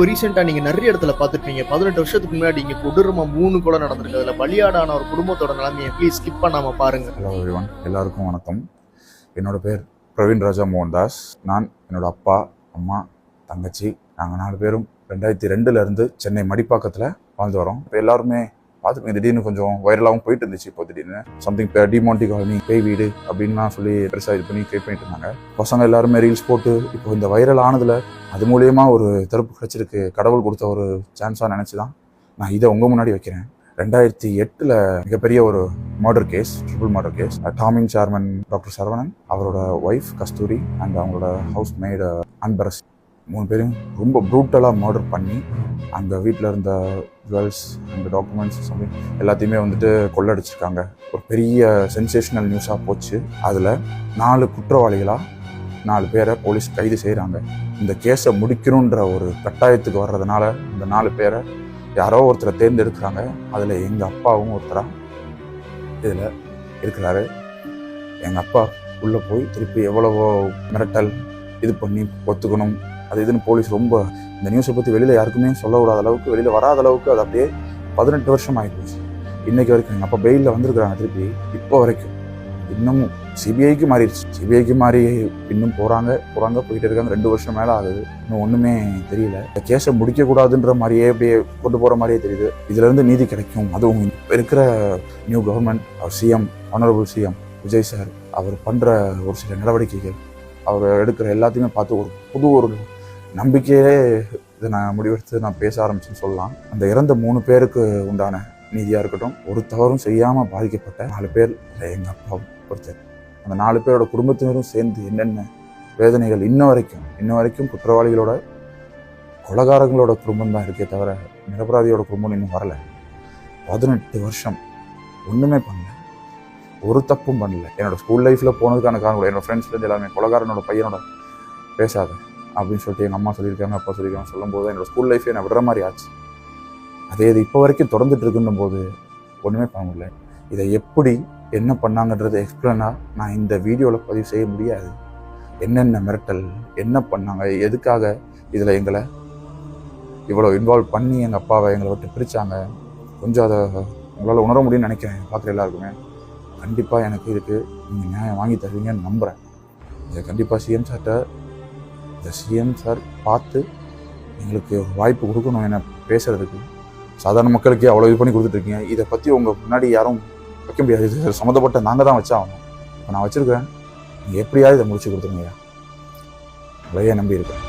இப்போ ரீசெண்டாக நீங்கள் நிறைய இடத்துல பார்த்துருப்பீங்க. 18 வருஷத்துக்கு முன்னாடி இங்கே கொடூரமாக 3 கொலை நடந்திருக்கு. அதில் பலியாடான ஒரு குடும்பத்தோட நிலைமையை ப்ளீஸ் ஸ்கிப் பண்ணாமல் பாருங்கள். ஹலோ எவ்ரிவன், எல்லாருக்கும் வணக்கம். என்னோட பேர் பிரவீன் ராஜா மோகன்தாஸ். நான், என்னோட அப்பா, அம்மா, தங்கச்சி, நாங்கள் 4 பேரும் 2002 சென்னை மடிப்பாக்கத்தில் வாழ்ந்து வரோம். இப்போ எல்லாருமே பார்த்துருக்கேன், திடீர்னு கொஞ்சம் வைரலாகவும் போயிட்டு இருந்துச்சு. இப்போ திடீர்னு சம்திங் டிமாண்டி காலனி, பேய் வீடு அப்படின்லாம் சொல்லி பெருசாக இது பண்ணி கிரியேட் பண்ணிட்டு இருந்தாங்க. பசங்க எல்லாருமே ரீல்ஸ் போட்டு இப்போ இந்த வைரல் ஆனதில் அது மூலியமா ஒரு தடுப்பு கிடைச்சிருக்கு, கடவுள் கொடுத்த ஒரு சான்ஸாக நினச்சி தான் நான் இதை உங்கள் முன்னாடி வைக்கிறேன். 2008 மிகப்பெரிய ஒரு murder case, triple murder case. டாமிங் சேர்மன் டாக்டர் சரவணன், அவரோட ஒய்ஃப் கஸ்தூரி அண்ட் அவங்களோட ஹவுஸ் மேய்டு அன்பரஸ், 3 பேரும் ரொம்ப ப்ரூட்டலாக மர்டர் பண்ணி அந்த வீட்டில் இருந்த ஜுவல்ஸ் அந்த டாக்குமெண்ட்ஸ் சம்திங் எல்லாத்தையுமே கொள்ளடிச்சிருக்காங்க. ஒரு பெரிய சென்சேஷனல் நியூஸாக போச்சு. அதில் 4 குற்றவாளிகளாக 4 பேரை போலீஸ் கைது செய்கிறாங்க. இந்த கேஸை முடிக்கணுன்ற ஒரு கட்டாயத்துக்கு வர்றதுனால இந்த 4 பேரை யாரோ ஒருத்தரை தேர்ந்தெடுக்கிறாங்க. அதில் எங்கள் அப்பாவும் ஒருத்தராக இதில் இருக்கிறாரு. எங்கள் அப்பா உள்ளே போய் திருப்பி எவ்வளவோ மிரட்டல் இது பண்ணி ஒத்துக்கணும் அது இதுன்னு போலீஸ் ரொம்ப இந்த நியூஸை பற்றி வெளியில் யாருக்குமே சொல்ல விடாத அளவுக்கு, வெளியில் வராத அளவுக்கு அது அப்படியே 18 வருஷம் ஆகிப்போச்சு. இன்றைக்கி வரைக்கும் எங்கள் அப்பா பெயிலில் வந்திருக்கிறாங்க. திருப்பி இப்போ வரைக்கும் இன்னமும் சிபிஐக்கு மாறிடுச்சு. சிபிஐக்கு மாறி இன்னும் போகிறாங்க போயிட்டு இருக்காங்க. 2 வருஷம் மேலே ஆகுது, இன்னும் ஒன்றுமே தெரியல. இந்த கேஸை முடிக்கக்கூடாதுன்ற மாதிரியே அப்படியே கொண்டு போகிற மாதிரியே தெரியுது. இதுலேருந்து நீதி கிடைக்கும். அதுவும் இப்போ இருக்கிற நியூ கவர்மெண்ட், அவர் CM, honourable CM Vijay sir, அவர் பண்ணுற ஒரு சில நடவடிக்கைகள், அவர் எடுக்கிற எல்லாத்தையுமே பார்த்து ஒரு நம்பிக்கையே இதை நான் முடிவெடுத்து நான் பேச ஆரம்பிச்சுன்னு சொல்லலாம். அந்த இறந்த 3 பேருக்கு உண்டான நீதியாக இருக்கட்டும், ஒரு தவறும் செய்யாமல் பாதிக்கப்பட்ட 4 பேர், எங்கள் அப்பா ஒருத்தர், அந்த 4 பேரோட குடும்பத்தினரும் சேர்ந்து என்னென்ன வேதனைகள் இன்ன வரைக்கும் குற்றவாளிகளோட கொலைகாரங்களோட குடும்பம் தான் இருக்கே தவிர நிரபராதியோட குடும்பம் இன்னும் வரலை. 18 வருஷம் ஒன்றுமே பண்ணல, ஒரு தப்பும் பண்ணல. என்னோட ஸ்கூல் லைஃப்பில் போனதுக்கான காரணம் என்னோட ஃப்ரெண்ட்ஸ்லேருந்து எல்லாமே கொலைகாரனோட பையனோட பேசாத அப்படின்னு சொல்லிட்டு எங்கள் அம்மா சொல்லியிருக்காங்க, அப்பா சொல்லியிருக்காங்க. சொல்லும்போது என்னோடய ஸ்கூல் லைஃபே நான் விடுற மாதிரி ஆச்சு. அதே இது இப்போ வரைக்கும் தொடர்ந்துட்டு இருக்குன்னும் போது ஒன்றுமே பண்ண முடியல. இதை எப்படி என்ன பண்ணாங்கன்றது எக்ஸ்பிளைனாக நான் இந்த வீடியோவில் பதிவு செய்ய முடியாது. என்னென்ன மிரட்டல், என்ன பண்ணாங்க, எதுக்காக இதில் எங்களை இவ்வளோ இன்வால்வ் பண்ணி எங்கள் அப்பாவை எங்களை விட்டு பிரித்தாங்க, கொஞ்சம் அதை உங்களால் உணர முடியும்னு நினைக்கிறேன். பார்க்குற எல்லாருக்குமே கண்டிப்பாக எனக்கு இதுக்கு நீங்கள் நியாயம் வாங்கி தருவீங்கன்னு நம்புகிறேன். இதை கண்டிப்பாக சிஎம் சார் பார்த்து எங்களுக்கு ஒரு வாய்ப்பு கொடுக்கணும் என்ன பேசுகிறதுக்கு. சாதாரண மக்களுக்கே அவ்வளோ இது பண்ணி கொடுத்துட்ருக்கீங்க. இதை பற்றி உங்கள் முன்னாடி யாரும் வைக்க முடியாது. இது சம்மந்தப்பட்ட நாங்கள் தான் வச்சாகணும். இப்போ நான் வச்சுருக்கிறேன், நீங்கள் எப்படியாவது இதை முடிச்சு கொடுத்துருங்கய்யா. உங்களையே நம்பி இருக்கேன்.